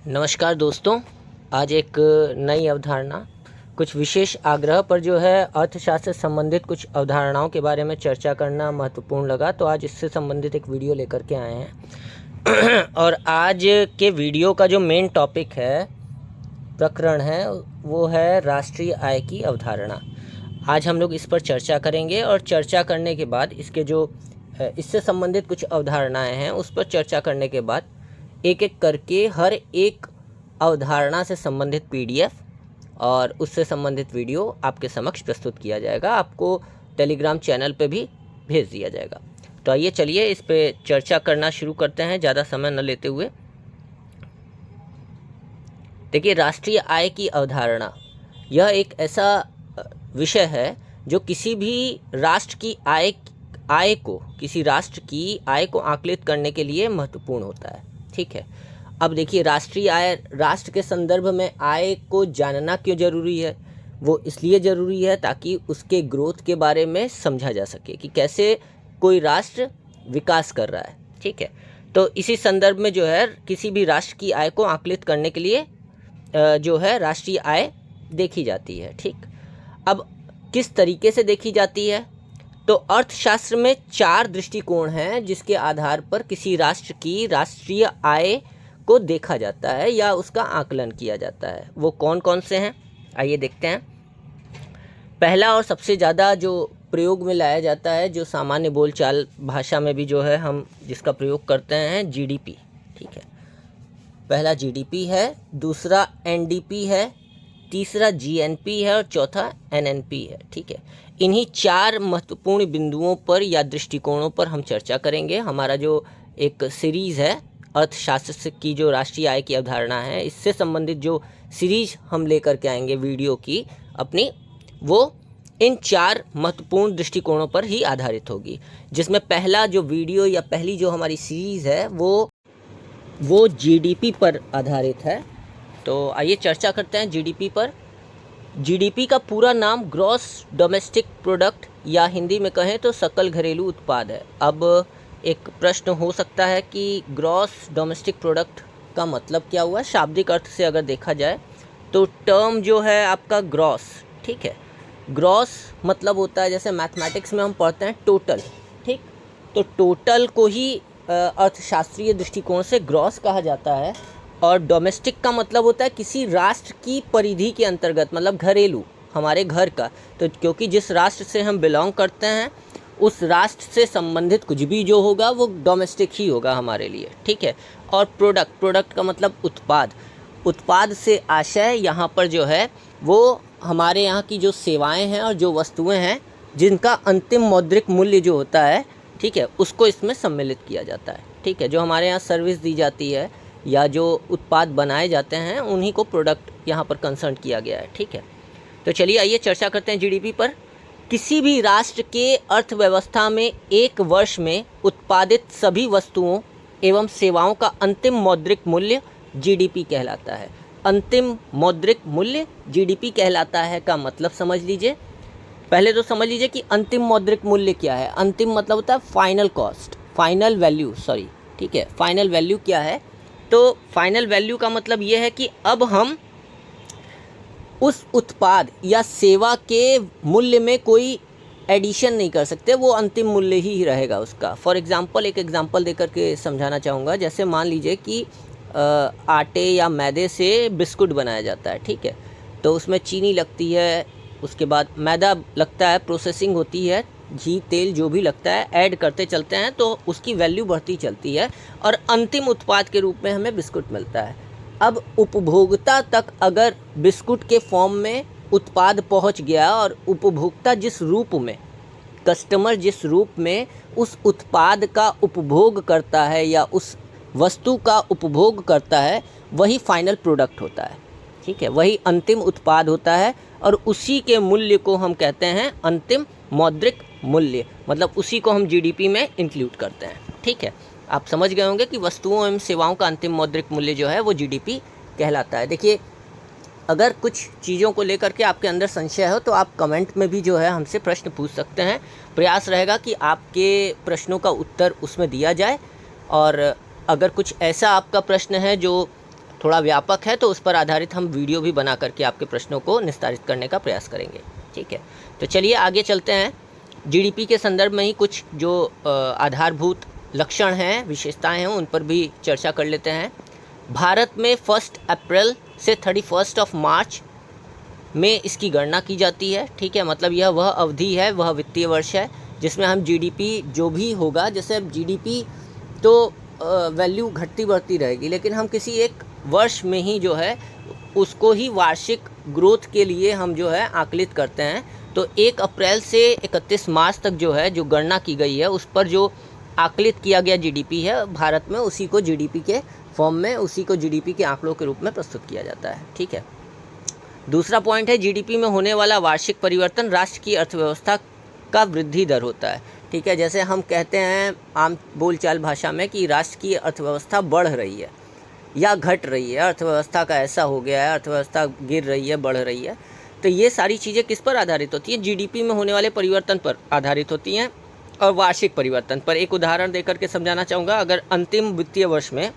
नमस्कार दोस्तों, आज एक नई अवधारणा, कुछ विशेष आग्रह पर जो है अर्थशास्त्र से संबंधित कुछ अवधारणाओं के बारे में चर्चा करना महत्वपूर्ण लगा, तो आज इससे संबंधित एक वीडियो लेकर के आए हैं। और आज के वीडियो का जो मेन टॉपिक है, प्रकरण है, वो है राष्ट्रीय आय की अवधारणा। आज हम लोग इस पर चर्चा करेंगे और चर्चा करने के बाद इससे संबंधित कुछ अवधारणाएं हैं, उस पर चर्चा करने के बाद एक एक करके हर एक अवधारणा से संबंधित पीडीएफ और उससे संबंधित वीडियो आपके समक्ष प्रस्तुत किया जाएगा। आपको टेलीग्राम चैनल पे भी भेज दिया जाएगा। तो आइए चलिए इस पे चर्चा करना शुरू करते हैं, ज़्यादा समय न लेते हुए। देखिए, राष्ट्रीय आय की अवधारणा यह एक ऐसा विषय है जो किसी भी राष्ट्र की किसी राष्ट्र की आय को आकलित करने के लिए महत्वपूर्ण होता है। ठीक है, अब देखिए, राष्ट्रीय आय, राष्ट्र के संदर्भ में आय को जानना क्यों जरूरी है? वो इसलिए ज़रूरी है ताकि उसके ग्रोथ के बारे में समझा जा सके कि कैसे कोई राष्ट्र विकास कर रहा है। ठीक है, तो इसी संदर्भ में जो है किसी भी राष्ट्र की आय को आकलित करने के लिए जो है राष्ट्रीय आय देखी जाती है। ठीक, अब किस तरीके से देखी जाती है? तो अर्थशास्त्र में 4 दृष्टिकोण हैं जिसके आधार पर किसी राष्ट्र की राष्ट्रीय आय को देखा जाता है या उसका आकलन किया जाता है। वो कौन कौन से हैं, आइए देखते हैं। पहला और सबसे ज़्यादा जो प्रयोग में लाया जाता है, जो सामान्य बोलचाल भाषा में भी जो है हम जिसका प्रयोग करते हैं, जीडीपी। ठीक है, पहला जीडीपी है, दूसरा एनडीपी है, तीसरा जीएनपी है और चौथा एनएनपी है। ठीक है, इन्हीं 4 महत्वपूर्ण बिंदुओं पर या दृष्टिकोणों पर हम चर्चा करेंगे। हमारा जो एक सीरीज़ है अर्थशास्त्र की, जो राष्ट्रीय आय की अवधारणा है, इससे संबंधित जो सीरीज हम लेकर के आएंगे वीडियो की अपनी, वो इन 4 महत्वपूर्ण दृष्टिकोणों पर ही आधारित होगी। जिसमें पहला जो वीडियो या पहली जो हमारी सीरीज़ है वो जीडीपी पर आधारित है। तो आइए चर्चा करते हैं जीडीपी पर। जीडीपी का पूरा नाम ग्रॉस डोमेस्टिक प्रोडक्ट या हिंदी में कहें तो सकल घरेलू उत्पाद है। अब एक प्रश्न हो सकता है कि ग्रॉस डोमेस्टिक प्रोडक्ट का मतलब क्या हुआ? शाब्दिक अर्थ से अगर देखा जाए तो टर्म जो है आपका ग्रॉस। ठीक है, ग्रॉस मतलब होता है, जैसे मैथमेटिक्स में हम पढ़ते हैं टोटल। ठीक, तो टोटल को ही अर्थशास्त्रीय दृष्टिकोण से ग्रॉस कहा जाता है। और डोमेस्टिक का मतलब होता है किसी राष्ट्र की परिधि के अंतर्गत, मतलब घरेलू, हमारे घर का। तो क्योंकि जिस राष्ट्र से हम बिलोंग करते हैं उस राष्ट्र से संबंधित कुछ भी जो होगा वो डोमेस्टिक ही होगा हमारे लिए। ठीक है, और प्रोडक्ट का मतलब उत्पाद से आशय यहाँ पर जो है वो हमारे यहाँ की जो सेवाएं हैं और जो वस्तुएं हैं जिनका अंतिम मौद्रिक मूल्य जो होता है, ठीक है, उसको इसमें सम्मिलित किया जाता है। ठीक है, जो हमारे यहाँ सर्विस दी जाती है या जो उत्पाद बनाए जाते हैं उन्हीं को प्रोडक्ट यहाँ पर कंसर्न किया गया है। ठीक है, तो चलिए आइए चर्चा करते हैं जीडीपी पर। किसी भी राष्ट्र के अर्थव्यवस्था में एक वर्ष में उत्पादित सभी वस्तुओं एवं सेवाओं का अंतिम मौद्रिक मूल्य जीडीपी कहलाता है। अंतिम मौद्रिक मूल्य जीडीपी कहलाता है का मतलब समझ लीजिए। पहले तो समझ लीजिए कि अंतिम मौद्रिक मूल्य क्या है। अंतिम मतलब होता है final cost, final value, sorry. ठीक है, फाइनल वैल्यू क्या है? तो फाइनल वैल्यू का मतलब ये है कि अब हम उस उत्पाद या सेवा के मूल्य में कोई एडिशन नहीं कर सकते, वो अंतिम मूल्य ही रहेगा उसका। फॉर एग्जांपल, एक एग्जांपल देकर के समझाना चाहूँगा। जैसे मान लीजिए कि आटे या मैदे से बिस्कुट बनाया जाता है। ठीक है, तो उसमें चीनी लगती है, उसके बाद मैदा लगता है, प्रोसेसिंग होती है, घी तेल जो भी लगता है ऐड करते चलते हैं तो उसकी वैल्यू बढ़ती चलती है और अंतिम उत्पाद के रूप में हमें बिस्कुट मिलता है। अब उपभोक्ता तक अगर बिस्कुट के फॉर्म में उत्पाद पहुंच गया और उपभोक्ता जिस रूप में, कस्टमर जिस रूप में उस उत्पाद का उपभोग करता है या उस वस्तु का उपभोग करता है, वही फाइनल प्रोडक्ट होता है। ठीक है, वही अंतिम उत्पाद होता है और उसी के मूल्य को हम कहते हैं अंतिम मौद्रिक मूल्य, मतलब उसी को हम जीडीपी में इंक्लूड करते हैं। ठीक है, आप समझ गए होंगे कि वस्तुओं एवं सेवाओं का अंतिम मौद्रिक मूल्य जो है वो जीडीपी कहलाता है। देखिए, अगर कुछ चीज़ों को लेकर के आपके अंदर संशय हो तो आप कमेंट में भी जो है हमसे प्रश्न पूछ सकते हैं। प्रयास रहेगा कि आपके प्रश्नों का उत्तर उसमें दिया जाए। और अगर कुछ ऐसा आपका प्रश्न है जो थोड़ा व्यापक है, तो उस पर आधारित हम वीडियो भी बना करके आपके प्रश्नों को निस्तारित करने का प्रयास करेंगे। ठीक है, तो चलिए आगे चलते हैं। जीडीपी के संदर्भ में ही कुछ जो आधारभूत लक्षण हैं, विशेषताएं हैं, उन पर भी चर्चा कर लेते हैं। भारत में 1 अप्रैल से 31 मार्च में इसकी गणना की जाती है। ठीक है, मतलब यह वह अवधि है, वह वित्तीय वर्ष है जिसमें हम जीडीपी जो भी होगा, जैसे अब जीडीपी तो वैल्यू घटती बढ़ती रहेगी, लेकिन हम किसी एक वर्ष में ही जो है उसको ही वार्षिक ग्रोथ के लिए हम जो है आकलित करते हैं। तो 1 अप्रैल से 31 मार्च तक जो है जो गणना की गई है, उस पर जो आकलित किया गया जीडीपी है भारत में, उसी को जीडीपी के फॉर्म में, उसी को जीडीपी के आंकड़ों के रूप में प्रस्तुत किया जाता है। ठीक है, दूसरा पॉइंट है जीडीपी में होने वाला वार्षिक परिवर्तन राष्ट्र की अर्थव्यवस्था का वृद्धि दर होता है। ठीक है, जैसे हम कहते हैं आम बोलचाल भाषा में कि राष्ट्र की अर्थव्यवस्था बढ़ रही है या घट रही है, अर्थव्यवस्था का ऐसा हो गया है, अर्थव्यवस्था गिर रही है, बढ़ रही है। तो ये सारी चीज़ें किस पर आधारित होती हैं? जीडीपी में होने वाले परिवर्तन पर आधारित होती हैं और वार्षिक परिवर्तन पर। एक उदाहरण देकर के समझाना चाहूँगा। अगर अंतिम वित्तीय वर्ष में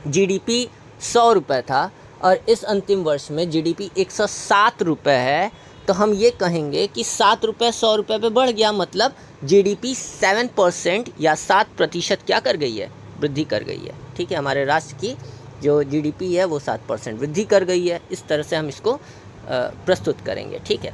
जीडीपी 100 रुपये था और इस अंतिम वर्ष में जीडीपी 107 रुपये है, तो हम ये कहेंगे कि 7 रुपये 100 रुपये पे बढ़ गया, मतलब जीडीपी 7% या 7% क्या कर गई है? वृद्धि कर गई है। ठीक है, हमारे राष्ट्र की जो जीडीपी है वो 7% वृद्धि कर गई है। इस तरह से हम इसको प्रस्तुत करेंगे। ठीक है,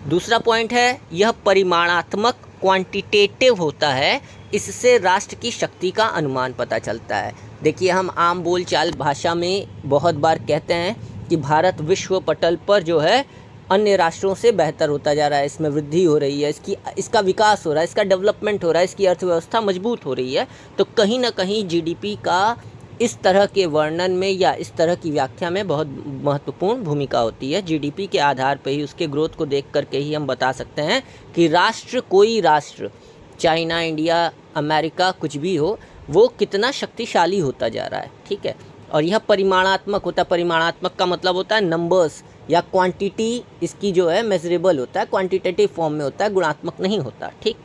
दूसरा पॉइंट है यह परिमाणात्मक क्वांटिटेटिव होता है, इससे राष्ट्र की शक्ति का अनुमान पता चलता है। देखिए, हम आम बोलचाल भाषा में बहुत बार कहते हैं कि भारत विश्व पटल पर जो है अन्य राष्ट्रों से बेहतर होता जा रहा है, इसमें वृद्धि हो रही है, इसका विकास हो रहा है, इसका डेवलपमेंट हो रहा है, इसकी अर्थव्यवस्था मजबूत हो रही है। तो कहीं ना कहीं जीडीपी का इस तरह के वर्णन में या इस तरह की व्याख्या में बहुत महत्वपूर्ण भूमिका होती है। जीडीपी के आधार पर ही, उसके ग्रोथ को देख करके ही हम बता सकते हैं कि राष्ट्र, कोई राष्ट्र, चाइना, इंडिया, अमेरिका, कुछ भी हो, वो कितना शक्तिशाली होता जा रहा है। ठीक है, और यह परिमाणात्मक होता है। परिमाणात्मक का मतलब होता है नंबर्स या क्वांटिटी, इसकी जो है मेजरेबल होता है, क्वांटिटेटिव फॉर्म में होता है, गुणात्मक नहीं होता। ठीक,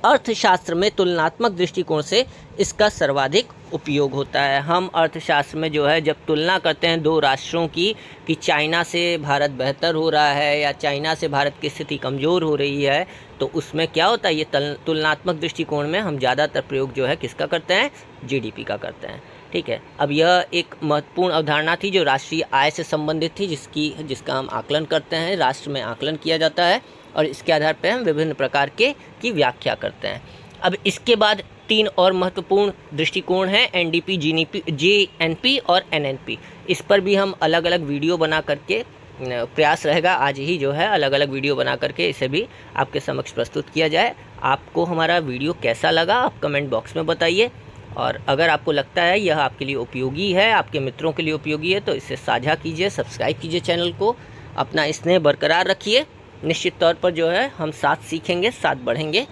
अर्थशास्त्र में तुलनात्मक दृष्टिकोण से इसका सर्वाधिक उपयोग होता है। हम अर्थशास्त्र में जो है जब तुलना करते हैं दो राष्ट्रों की कि चाइना से भारत बेहतर हो रहा है या चाइना से भारत की स्थिति कमज़ोर हो रही है, तो उसमें क्या होता है, ये तुलनात्मक दृष्टिकोण में हम ज़्यादातर प्रयोग जो है किसका करते हैं? जीडीपी का करते हैं। ठीक है, अब यह एक महत्वपूर्ण अवधारणा थी जो राष्ट्रीय आय से संबंधित थी, जिसका हम आकलन करते हैं, राष्ट्र में आकलन किया जाता है और इसके आधार पर हम विभिन्न प्रकार की व्याख्या करते हैं। अब इसके बाद 3 और महत्वपूर्ण दृष्टिकोण हैं, एनडीपी, जीएनपी और एनएनपी। इस पर भी हम अलग अलग वीडियो बना करके, प्रयास रहेगा आज ही जो है अलग अलग वीडियो बना करके इसे भी आपके समक्ष प्रस्तुत किया जाए। आपको हमारा वीडियो कैसा लगा आप कमेंट बॉक्स में बताइए, और अगर आपको लगता है यह आपके लिए उपयोगी है, आपके मित्रों के लिए उपयोगी है, तो इसे साझा कीजिए, सब्सक्राइब कीजिए चैनल को, अपना स्नेह बरकरार रखिए। निश्चित तौर पर जो है हम साथ सीखेंगे, साथ बढ़ेंगे।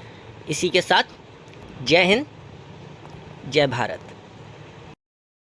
इसी के साथ जय हिंद, जय भारत।